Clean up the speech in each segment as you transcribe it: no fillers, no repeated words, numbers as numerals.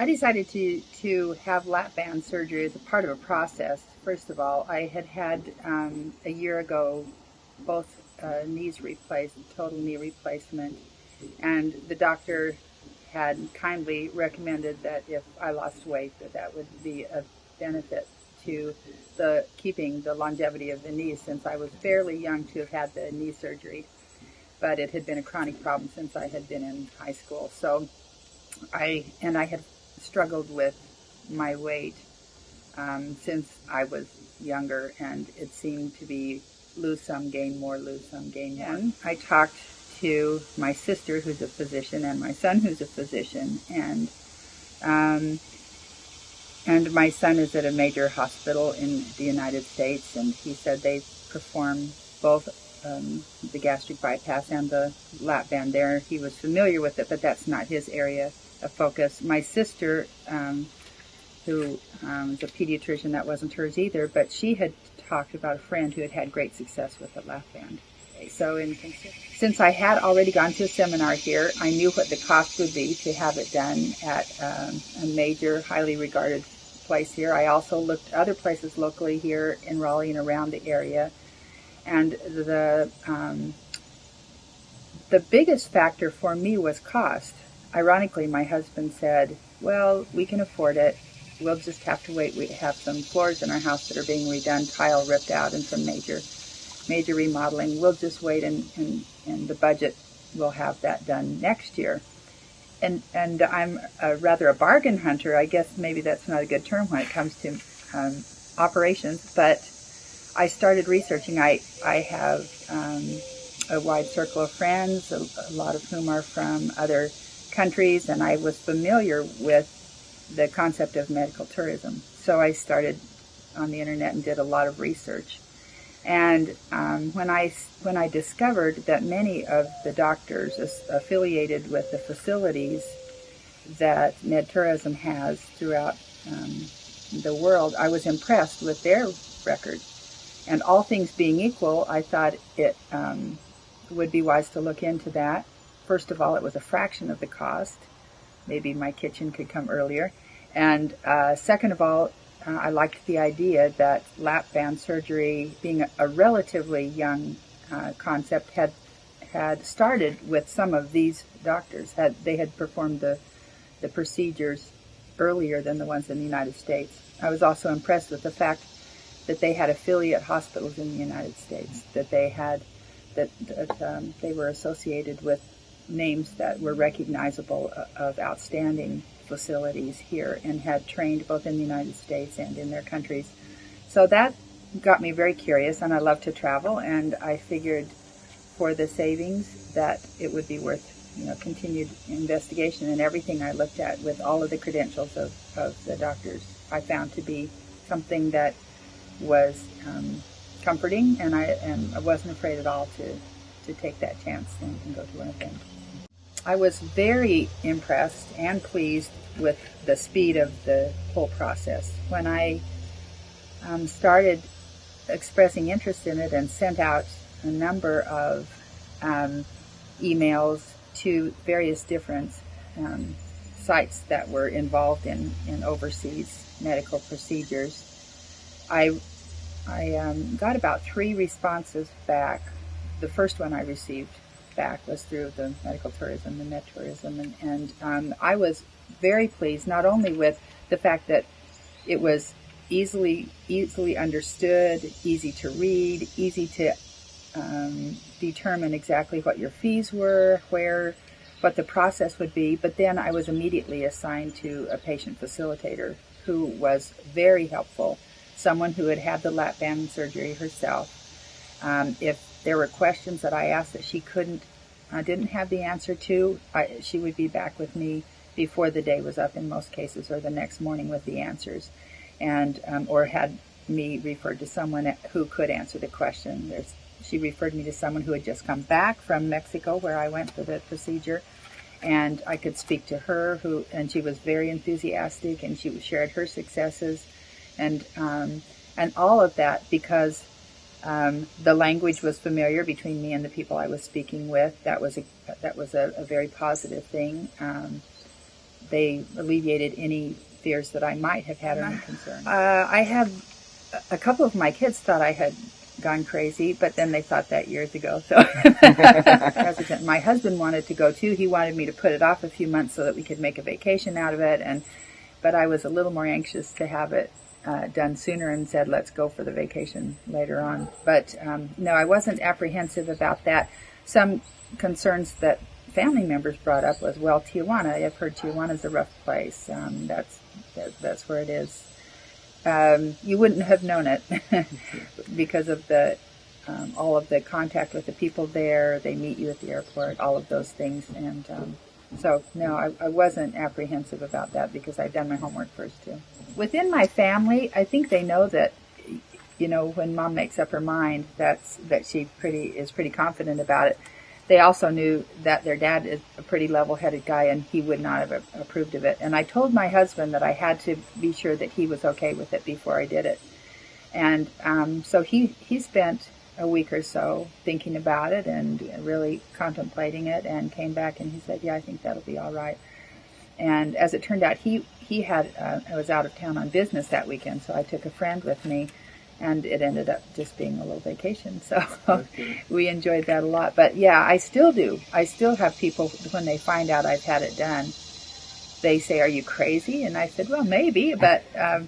I decided to have lap band surgery as a part of a process. First of all, I had a year ago both knees replaced, total knee replacement, and the doctor had kindly recommended that if I lost weight, that would be a benefit to the keeping the longevity of the knee, since I was fairly young to have had the knee surgery, but it had been a chronic problem since I had been in high school. So I had struggled with my weight since I was younger, and it seemed to be lose some, gain more, lose some, gain more. I talked to my sister, who's a physician, and my son, who's a physician, and my son is at a major hospital in the United States, and he said they perform both the gastric bypass and the lap band there. He was familiar with it, but that's not his area of focus. My sister, who is a pediatrician, that wasn't hers either, but she had talked about a friend who had had great success with the lap band. So since I had already gone to a seminar here, I knew what the cost would be to have it done at a major, highly regarded place here. I also looked at other places locally here in Raleigh and around the area. And the biggest factor for me was cost. Ironically, my husband said, well, we can afford it. We'll just have to wait. We have some floors in our house that are being redone, tile ripped out, and some major remodeling. We'll just wait, and the budget will have that done next year. And I'm rather a bargain hunter. I guess maybe that's not a good term when it comes to operations, but I started researching. I have a wide circle of friends, a lot of whom are from other countries, and I was familiar with the concept of medical tourism. So I started on the internet and did a lot of research. And when I discovered that many of the doctors affiliated with the facilities that MedTourism has throughout the world, I was impressed with their record. And all things being equal, I thought it would be wise to look into that. First of all, it was a fraction of the cost. Maybe my kitchen could come earlier. And second of all, I liked the idea that lap band surgery, being a relatively young concept, had started with some of these doctors. They had performed the procedures earlier than the ones in the United States. I was also impressed with the fact that they had affiliate hospitals in the United States, that they were associated with names that were recognizable of outstanding facilities here, and had trained both in the United States and in their countries. So that got me very curious, and I love to travel, and I figured for the savings that it would be worth continued investigation. And everything I looked at with all of the credentials of the doctors, I found to be something that was comforting, and I wasn't afraid at all to take that chance and go to one of them. I was very impressed and pleased with the speed of the whole process. When I started expressing interest in it and sent out a number of emails to various different sites that were involved in overseas medical procedures, I got about 3 responses back. The first one I received back was through the medical tourism, the MedTourism, and I was very pleased, not only with the fact that it was easily understood, easy to read, easy to determine exactly what your fees were, what the process would be, but then I was immediately assigned to a patient facilitator who was very helpful, someone who had had the lap band surgery herself. If there were questions that I asked that she didn't have the answer to, she would be back with me before the day was up in most cases, or the next morning with the answers, and or had me referred to someone who could answer the question. She referred me to someone who had just come back from Mexico, where I went for the procedure, and I could speak to her, and she was very enthusiastic, and she shared her successes, and all of that because the language was familiar between me and the people I was speaking with. That was a very positive thing. they alleviated any fears that I might have had or any concern. I had a couple of my kids thought I had gone crazy, but then they thought that years ago. So hesitant. My husband wanted to go too. He wanted me to put it off a few months so that we could make a vacation out of it, but I was a little more anxious to have it done sooner and said, let's go for the vacation later on. But no, I wasn't apprehensive about that. Some concerns that family members brought up was, well, Tijuana. I've heard Tijuana's a rough place. That's where it is. You wouldn't have known it because of the all of the contact with the people there. They meet you at the airport, all of those things. And so, no, I wasn't apprehensive about that because I'd done my homework first, too. Within my family, I think they know that, when Mom makes up her mind, that she is pretty confident about it. They also knew that their dad is a pretty level-headed guy, and he would not have approved of it. And I told my husband that I had to be sure that he was okay with it before I did it. And so he spent a week or so thinking about it and really contemplating it, and came back and he said, yeah, I think that'll be all right. And as it turned out, I was out of town on business that weekend, so I took a friend with me. And it ended up just being a little vacation. So we enjoyed that a lot. But yeah, I still do. I still have people, when they find out I've had it done, they say, are you crazy? And I said, well, maybe, but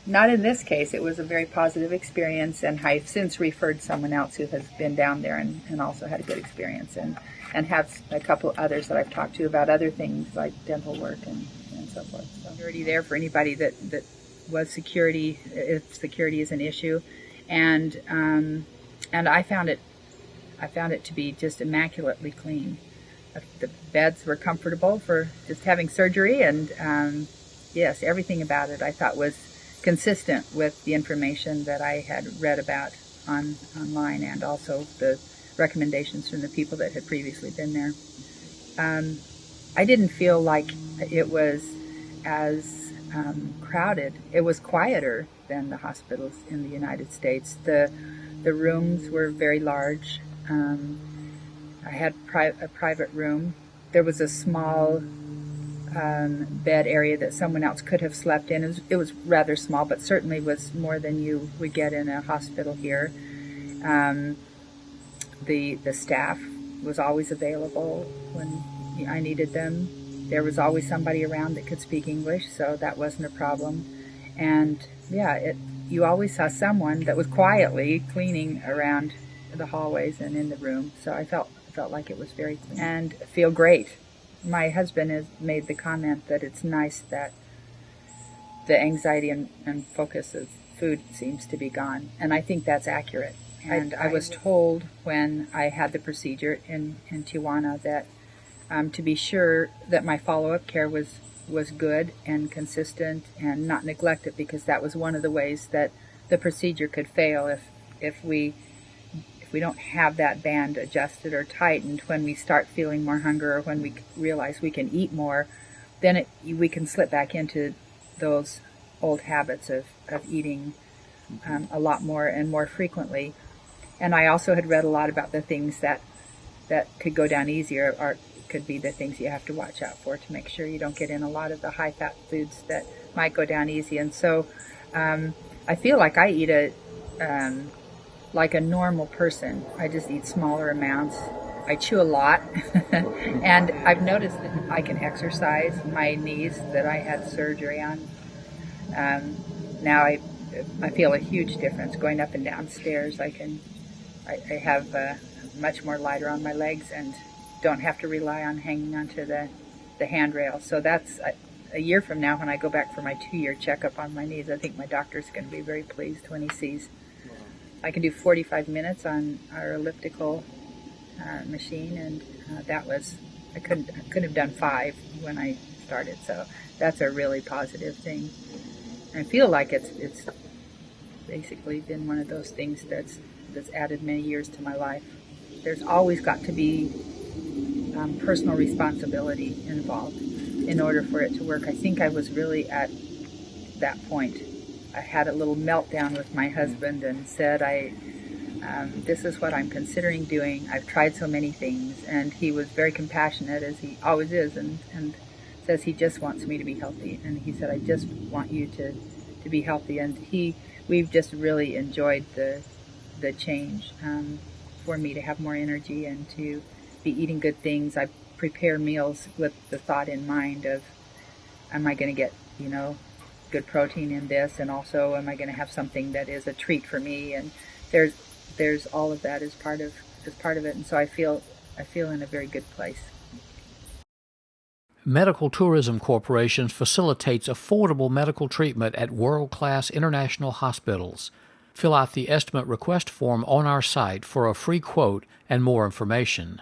not in this case. It was a very positive experience. And I've since referred someone else who has been down there and also had a good experience. And have a couple others that I've talked to about other things like dental work and so forth. So security there for anybody that was security, if security is an issue. And I found it to be just immaculately clean. The beds were comfortable for just having surgery, and yes, everything about it I thought was consistent with the information that I had read about online, and also the recommendations from the people that had previously been there. I didn't feel like it was as crowded. It was quieter than the hospitals in the United States. The rooms were very large. I had a private room. There was a small bed area that someone else could have slept in. It was rather small, but certainly was more than you would get in a hospital here. The staff was always available when I needed them. There was always somebody around that could speak English, so that wasn't a problem. And yeah, you always saw someone that was quietly cleaning around the hallways and in the room. So I felt like it was very clean and feel great. My husband has made the comment that it's nice that the anxiety and focus of food seems to be gone, and I think that's accurate. And I was told when I had the procedure in Tijuana that to be sure that my follow-up care was good and consistent and not neglect it, because that was one of the ways that the procedure could fail if we don't have that band adjusted or tightened when we start feeling more hunger, or when we realize we can eat more, then we can slip back into those old habits of eating a lot more and more frequently. And I also had read a lot about the things that could go down easier, or could be the things you have to watch out for to make sure you don't get in a lot of the high-fat foods that might go down easy. And so I feel like I eat like a normal person. I just eat smaller amounts. I chew a lot. And I've noticed that I can exercise my knees that I had surgery on. Now I feel a huge difference going up and down stairs. I have much more lighter on my legs and don't have to rely on hanging onto the handrail. So that's a year from now when I go back for my 2-year checkup on my knees. I think my doctor's going to be very pleased when he sees I can do 45 minutes on our elliptical machine, and I couldn't have done 5 when I started. So that's a really positive thing. I feel like it's basically been one of those things that's added many years to my life. There's always got to be personal responsibility involved in order for it to work. I think I was really at that point. I had a little meltdown with my husband and said, this is what I'm considering doing. I've tried so many things. And he was very compassionate, as he always is, and says he just wants me to be healthy. And he said, I just want you to be healthy. And we've just really enjoyed the change, for me to have more energy and to be eating good things. I prepare meals with the thought in mind of, am I going to get, good protein in this, and also am I going to have something that is a treat for me? And there's all of that as part of it. And so I feel in a very good place. Medical Tourism Corporation facilitates affordable medical treatment at world-class international hospitals. Fill out the estimate request form on our site for a free quote and more information.